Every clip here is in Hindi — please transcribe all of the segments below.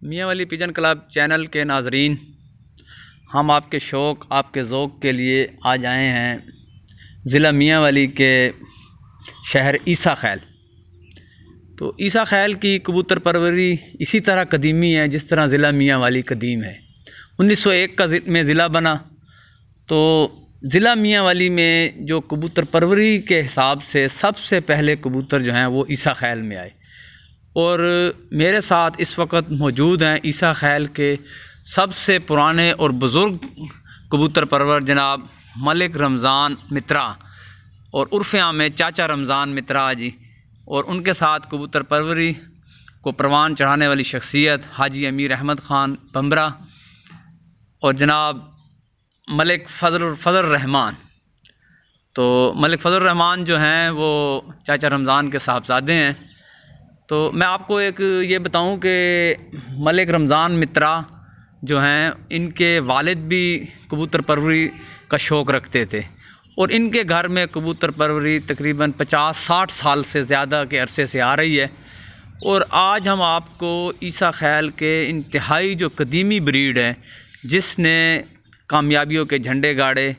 मियाँ वाली पिजन क्लब चैनल के नाजरीन, हम आपके शौक़ आपके ज़ौक़ के लिए आज आए हैं ज़िला मियाँ वाली के शहर ईसा खैल। तो ईसा खैल की कबूतर परवरी इसी तरह कदीमी है जिस तरह ज़िला मियाँ वाली कदीम है। 1901 में ज़िला बना। तो ज़िला मियाँ वाली में जो कबूतर परवरी के हिसाब से सबसे पहले कबूतर जो हैं वो ईसा खैल में आए। और मेरे साथ इस वक्त मौजूद हैं ईसा खैल के सबसे पुराने और बुज़ुर्ग कबूतर परवर जनाब मलिक रमज़ान मित्रा और उर्फ़ आम में चाचा रमज़ान मित्रा जी, और उनके साथ कबूतर परवरी को परवान चढ़ाने वाली शख्सियत हाजी अमीर अहमद ख़ान बम्बरा और जनाब मलिक फ़ज़ल रहमान। तो मलिक फ़ज़ल रहमान जो हैं वो चाचा रमज़ान के साहबज़ादे हैं। तो मैं आपको एक ये बताऊं कि मलिक रमज़ान मित्रा जो हैं इनके वालिद भी कबूतर परवरी का शौक़ रखते थे और इनके घर में कबूतर परवरी तकरीबन 50-60 साल से ज़्यादा के अरसे से आ रही है। और आज हम आपको ईसा खैल के इंतहाई जो कदीमी ब्रीड है जिसने कामयाबियों के झंडे गाड़े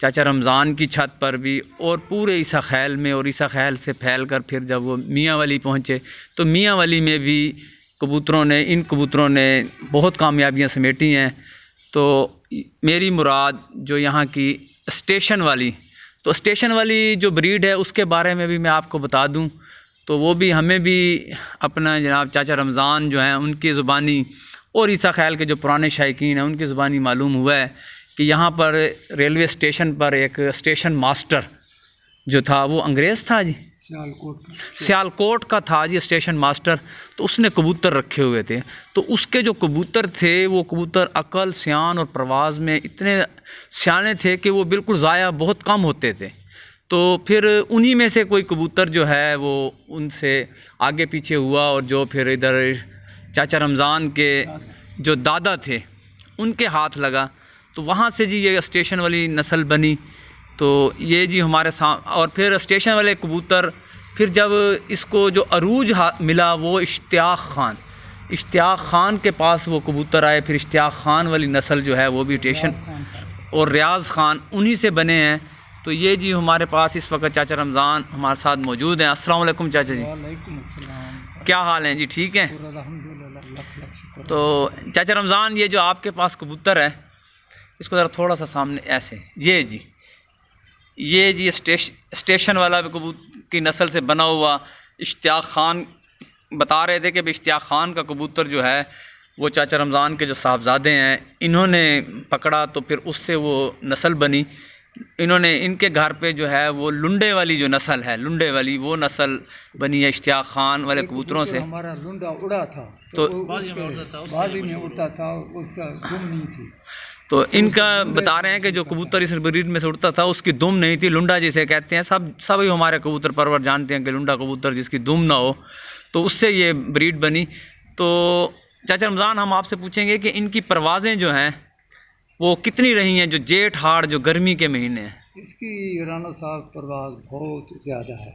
चाचा रमज़ान की छत पर भी और पूरे ईसा खैल में, और ईसा खैल से फैल कर फिर जब वो मियाँ वाली पहुँचे तो मियाँ वाली में भी इन कबूतरों ने बहुत कामयाबियाँ समेटी हैं। तो मेरी मुराद जो यहाँ की स्टेशन वाली जो ब्रीड है उसके बारे में भी मैं आपको बता दूँ। तो वो भी हमें भी अपना जनाब चाचा रमज़ान जो हैं उनकी ज़ुबानी और ईसा खैल के जो पुराने शायकीन हैं उनकी ज़ुबानी मालूम हुआ है कि यहाँ पर रेलवे स्टेशन पर एक स्टेशन मास्टर जो था वो अंग्रेज़ था जी, सियालकोट का था जी स्टेशन मास्टर। तो उसने कबूतर रखे हुए थे। तो उसके जो कबूतर थे वो कबूतर अकल सियान और परवाज़ में इतने सियाने थे कि वो बिल्कुल ज़ाया बहुत कम होते थे। तो फिर उन्हीं में से कोई कबूतर जो है वो उनसे आगे पीछे हुआ और जो फिर इधर चाचा रमज़ान के जो दादा थे उनके हाथ लगा। तो वहाँ से जी ये स्टेशन वाली नस्ल बनी। तो ये जी हमारे और फिर स्टेशन वाले कबूतर फिर जब इसको जो अरूज मिला वो इश्तियाक़ ख़ान के पास वो कबूतर आए। फिर इश्तियाक़ ख़ान वाली नस्ल जो है वो भी स्टेशन और रियाज़ ख़ान उन्हीं से बने हैं। तो ये जी हमारे पास इस वक्त चाचा रमज़ान हमारे साथ मौजूद हैं। अस्सलाम वालेकुम चाचा जी, क्या हाल हैं जी? ठीक हैं। तो चाचा रमज़ान ये जो आपके पास कबूतर है इसको ज़रा थोड़ा सा सामने ऐसे, ये जी स्टेशन वाला कबूतर की नस्ल से बना हुआ इश्तियाक़ ख़ान बता रहे थे कि इश्तियाक़ ख़ान का कबूतर जो है वो चाचा रमज़ान के जो साहबज़ादे हैं इन्होंने पकड़ा। तो फिर उससे वो नस्ल बनी। इन्होंने इनके घर पे जो है वो लुंडे वाली जो नस्ल है, लुंडे वाली वो नस्ल बनी है इश्तियाक़ ख़ान वाले कबूतरों से। हमारा लुंडा उड़ा था तो बाजी में उड़ता था, उसका दुम नहीं थी। तो इनका बता रहे हैं कि जो कबूतर इस ब्रीड में से उड़ता था उसकी दुम नहीं थी, लुंडा जिसे कहते हैं। सभी हमारे कबूतर परवर जानते हैं कि लुंडा कबूतर जिसकी दुम ना हो, तो उससे ये ब्रीड बनी। तो चाचा रमज़ान हम आपसे पूछेंगे कि इनकी परवाज़ें जो हैं वो कितनी रही हैं, जो जेठ हाड़ जो गर्मी के महीने हैं? इसकी राना साहब परवाज़ बहुत ज़्यादा है।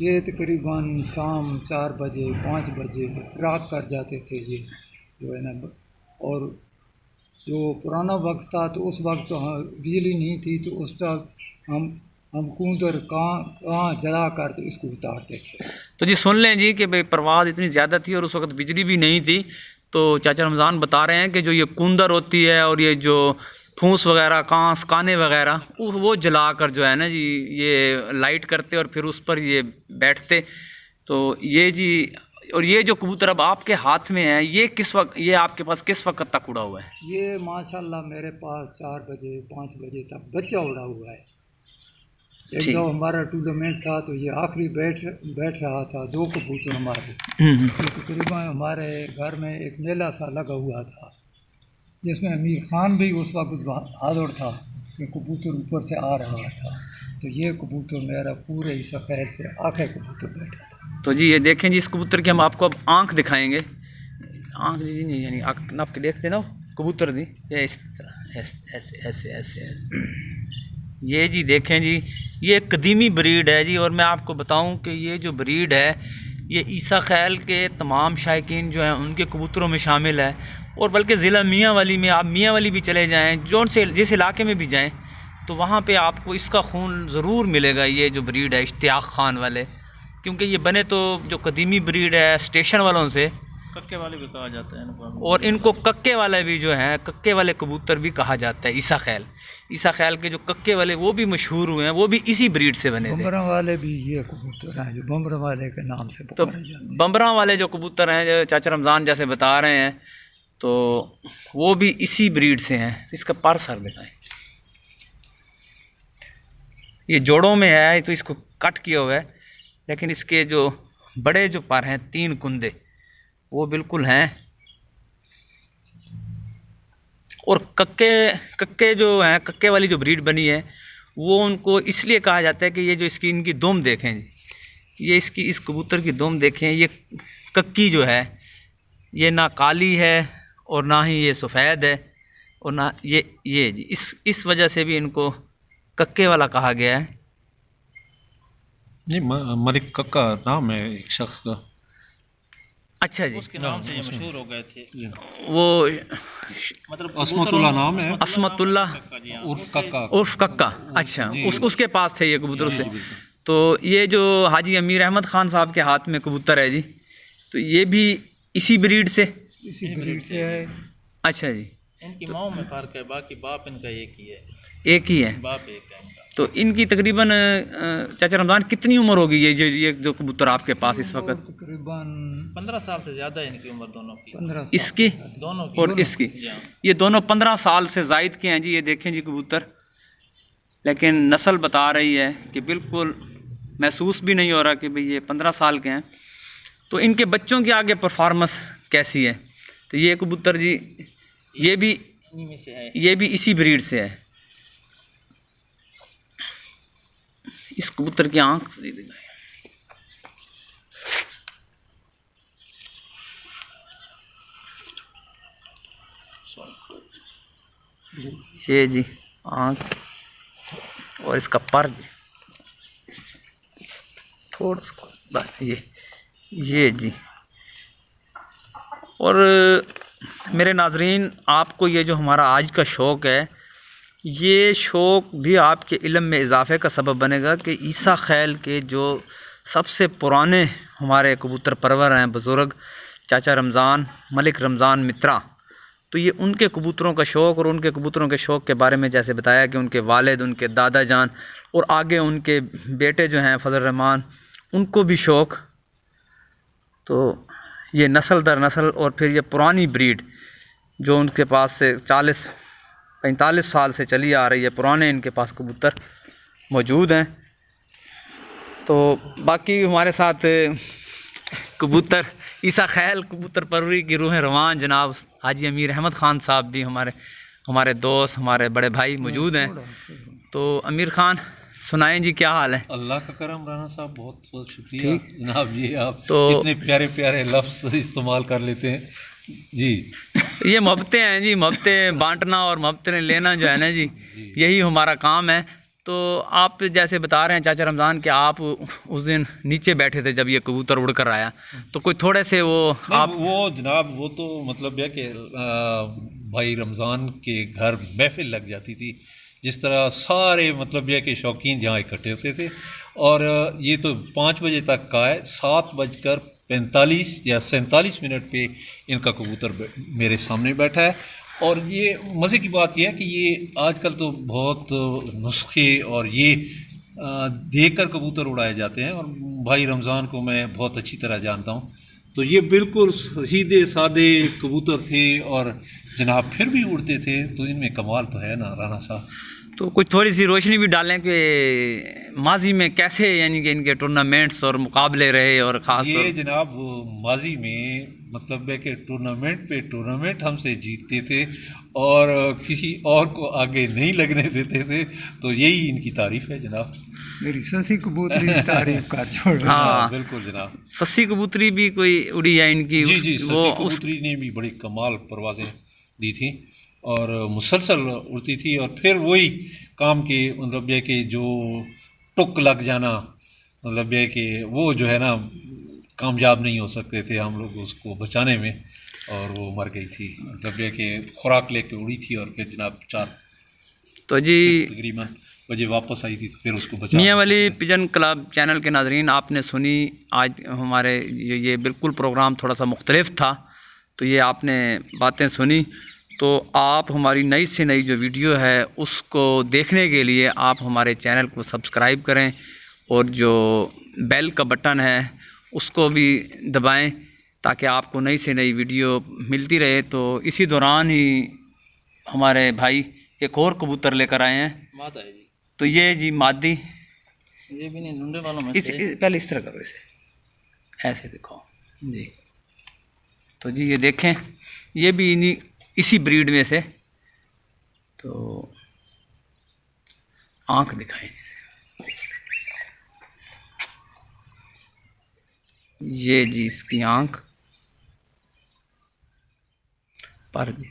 ये तकरीबन शाम 4 बजे 5 बजे रात कर जाते थे ये जो है ना। और जो पुराना वक्त था तो उस वक्त तो बिजली नहीं थी, तो उस वक्त हम कूदर कहाँ जला कर तो इसको उतारते थे। तो जी सुन लें जी कि भाई परवाज़ इतनी ज़्यादा थी और उस वक्त बिजली भी नहीं थी। तो चाचा रमज़ान बता रहे हैं कि जो ये कूंदर होती है और ये जो फूंस वगैरह कांस काने वगैरह वो जला कर जो है ना जी ये लाइट करते और फिर उस पर ये बैठते। तो ये जी, और ये जो कबूतर अब आपके हाथ में है ये किस वक्त, ये आपके पास किस वक्त तक उड़ा हुआ है? ये माशाल्लाह मेरे पास 4 बजे 5 बजे तक बच्चा उड़ा हुआ है। एक दो हमारा टूर्नामेंट था तो ये आखिरी बैठ रहा था, 2 कबूतर हमारे। तो तकरीबन हमारे घर में एक मेला सा लगा हुआ था जिसमें अमीर ख़ान भी उस वक्त हाज़िर था कि कबूतर ऊपर से आ रहा था। तो ये कबूतर मेरा पूरे इस खैर से आखिर कबूतर बैठा था। तो जी ये देखें जी इस कबूतर की हम आपको अब आँख दिखाएंगे। आँख जी नहीं, यानी आँख नाप के देखते ना कबूतर दी ये इस तरह ऐसे। ये जी देखें जी ये कदीमी ब्रीड है जी। और मैं आपको बताऊं कि ये जो ब्रीड है ये ईसा खैल के तमाम शायकीन जो हैं उनके कबूतरों में शामिल है। और बल्कि ज़िला मियाँ वाली में, आप मियाँ वाली भी चले जाएँ, जो से जिस इलाके में भी जाएँ, तो वहाँ पे आपको इसका खून ज़रूर मिलेगा। ये जो ब्रीड है इश्तियाक खान वाले, क्योंकि ये बने तो जो कदीमी ब्रीड है स्टेशन वालों से, कक्के वाले भी कहा जाता है इनको। और इनको कक्के वाले भी जो हैं, कक्के वाले कबूतर भी कहा जाता है। ईसा खैल, ईसा खैल के जो कक्के वाले वो भी मशहूर हुए हैं, वो भी इसी ब्रीड से बने थे। बम्बरा वाले भी ये कबूतर हैं जो बम्बरा वाले के नाम से तो पुकारे जाते हैं। बम्बरा वाले जो कबूतर हैं, जो चाचा रमज़ान जैसे बता रहे हैं, तो वो भी इसी ब्रीड से हैं। इसका पर सर दिखाएं, ये जोड़ों में है तो इसको कट किया हुआ है, लेकिन इसके जो बड़े जो पर हैं 3 कुंदे वो बिल्कुल हैं। और कक्के जो हैं, कक्के वाली जो ब्रीड बनी है, वो उनको इसलिए कहा जाता है कि ये जो इसकी इनकी दुम देखें जी, ये इसकी इस कबूतर की दुम देखें, ये कक्की जो है ये ना काली है और ना ही ये सफ़ेद है, और ना ये जी इस वजह से भी इनको कक्के वाला कहा गया है। नहीं, मलिक कक्का नाम है एक शख्स का। अच्छा जी, उसके नाम से ये मशहूर हो गए थे। वो मतलब अस्मतुल्लाह नाम है, अस्मतुल्लाह उर्फ कक्का। उर्फ कक्का। अच्छा, जी, उसके पास थे ये कबूतर से। जी, बिल्कुल। तो ये जो हाजी अमीर अहमद खान साहब के हाथ में कबूतर है जी, तो ये भी इसी ब्रीड से। इसी ब्रीड से है। अच्छा जी, इनकी माओ में फर्क है, बाकी बाप इनका एक ही है। एक ही है। बाप एक है इनका। तो इनकी तकरीबन चाचा रमज़ान कितनी उम्र होगी ये जो कबूतर आपके पास इस वक्त? तकरीबन 15 साल से ज़्यादा है इनकी उम्र दोनों की। 15 इसकी दोनों की और इसकी, जी हाँ। ये दोनों 15 साल से जायद के हैं जी। ये देखें जी कबूतर, लेकिन नस्ल बता रही है कि बिल्कुल महसूस भी नहीं हो रहा कि भाई ये 15 साल के हैं। तो इनके बच्चों की आगे परफॉर्मेंस कैसी है? तो ये कबूतर जी ये भी इन्हीं में से है। ये भी इसी ब्रीड से है। इस कबूतर की आंख ये जी आंख, और इसका पर जी थोड़ा सा बस ये जी। और मेरे नाजरीन, आपको ये जो हमारा आज का शौक़ है, ये शौक़ भी आपके इल्म में इजाफ़े का सबब बनेगा कि ईसा खैल के जो सबसे पुराने हमारे कबूतर परवर हैं बुज़ुर्ग चाचा रमज़ान, मलिक रमज़ान मित्रा, तो ये उनके कबूतरों का शौक़ और उनके कबूतरों के शौक़ के बारे में जैसे बताया कि उनके वालिद, उनके दादा जान और आगे उनके बेटे जो हैं फजल रहमान, उनको भी शौक़। तो ये नस्ल दर नस्ल, और फिर ये पुरानी ब्रीड जो उनके पास से 40-45 साल से चली आ रही है, पुराने इनके पास कबूतर मौजूद हैं। तो बाकी हमारे साथ कबूतर ईसा खैल कबूतर परवरी की रूह रवान जनाब हाजी अमीर अहमद ख़ान साहब भी हमारे दोस्त, हमारे बड़े भाई मौजूद हैं। तो अमीर ख़ान सुनाएं जी, क्या हाल है? अल्लाह का करम राना साहब, बहुत बहुत शुक्रिया जनाब। ये आप तो इतने प्यारे प्यारे लफ्ज़ इस्तेमाल कर लेते हैं जी। ये मोहब्बतें हैं जी, मोहब्बतें बांटना और मोहब्बतें लेना जो है ना जी, यही हमारा काम है। तो आप जैसे बता रहे हैं चाचा रमज़ान कि आप उस दिन नीचे बैठे थे जब ये कबूतर उड़ कर आया, तो कोई थोड़े से वो जनाब, वो तो मतलब है कि भाई रमज़ान के घर महफिल लग जाती थी, जिस तरह सारे मतलब यह कि शौकीन जहाँ इकट्ठे होते थे। और ये तो 5 बजे तक का है, 7:45 या 47 मिनट पे इनका कबूतर मेरे सामने बैठा है। और ये मज़े की बात यह है कि ये आजकल तो बहुत नुस्खे और ये देख कर कबूतर उड़ाए जाते हैं, और भाई रमज़ान को मैं बहुत अच्छी तरह जानता हूँ। तो ये बिल्कुल सीधे सादे कबूतर थे और जनाब फिर भी उड़ते थे। तो इनमें कमाल तो है ना राना साहब। तो कुछ थोड़ी सी रोशनी भी डालें कि माजी में कैसे यानी कि इनके टूर्नामेंट्स और मुकाबले रहे, और ख़ास ये जनाब माजी में मतलब है कि टूर्नामेंट पे टूर्नामेंट हमसे जीतते थे और किसी और को आगे नहीं लगने देते थे। तो यही इनकी तारीफ़ है जनाब। मेरी ससी कबूतरी तारीफ कर छोड़। हाँ बिल्कुल जनाब। सस्सी कबूतरी भी कोई उड़ी है इनकी? जी जी, ससी कबूतरी ने भी बड़ी कमाल परवाज़ें दी थी और मुसलसल उड़ती थी। और फिर वही काम के मतलब यह कि जो टुक लग जाना, मतलब यह कि वो जो है ना कामयाब नहीं हो सकते थे हम लोग उसको बचाने में, और वो मर गई थी। मतलब ये कि खुराक लेके उड़ी थी और फिर जनाब 4 तो जी तकरीबन बजे वापस आई थी, तो फिर उसको बचा। मियाँ वली पिजन क्लब चैनल के नाजरीन, आपने सुनी आज हमारे ये बिल्कुल प्रोग्राम थोड़ा सा मुख्तलिफ था, तो ये आपने बातें सुनी। तो आप हमारी नई से नई जो वीडियो है उसको देखने के लिए आप हमारे चैनल को सब्सक्राइब करें और जो बेल का बटन है उसको भी दबाएं ताकि आपको नई से नई वीडियो मिलती रहे। तो इसी दौरान ही हमारे भाई एक और कबूतर लेकर आए हैं। मादा है जी, तो ये जी मादी, ये भी नहीं ढूंढे वालों में से। पहले इस तरह करो, इसे ऐसे दिखाओ जी। तो जी ये देखें, ये भी इसी ब्रीड में से। तो आंख दिखाएं, ये जी इसकी आंख पर जी।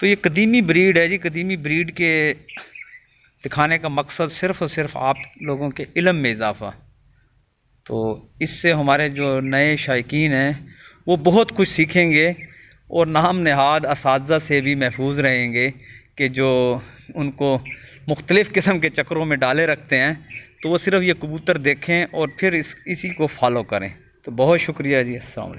तो ये कदीमी ब्रीड है जी। कदीमी ब्रीड के दिखाने का मकसद सिर्फ़ और सिर्फ आप लोगों के इल्म में इजाफ़ा। तो इससे हमारे जो नए शायकीन हैं वो बहुत कुछ सीखेंगे और नाम नहाद असातिज़ा से भी महफूज रहेंगे कि जो उनको मुख्तलिफ़ किस्म के चक्रों में डाले रखते हैं। तो वो सिर्फ़ ये कबूतर देखें और फिर इसी को फॉलो करें। तो बहुत शुक्रिया जी, अस्सलाम वालेकुम।